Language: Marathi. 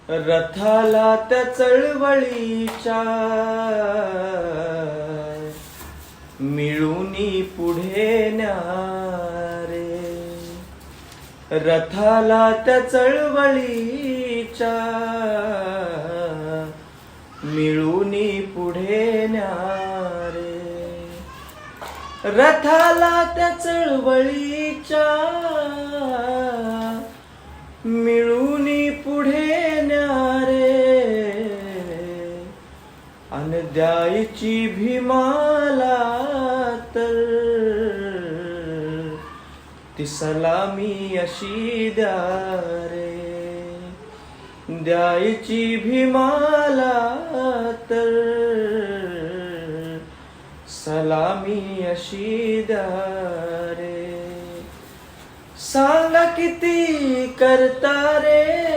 रथाला त्या चळवळीच्या मिळूनी पुढे न्यारे. रथाला त्या चळवळीच्या मिळूनी पुढे न्यारे. रथाला त्या चळवळीच्या मिळूनी पुढे न्यारे. अन द्यायची भीमाला तर ती सलामी अशी द्या रे. द्यायची भीमाला तर सलामी अशी द्या रे. सांगा किती करता रे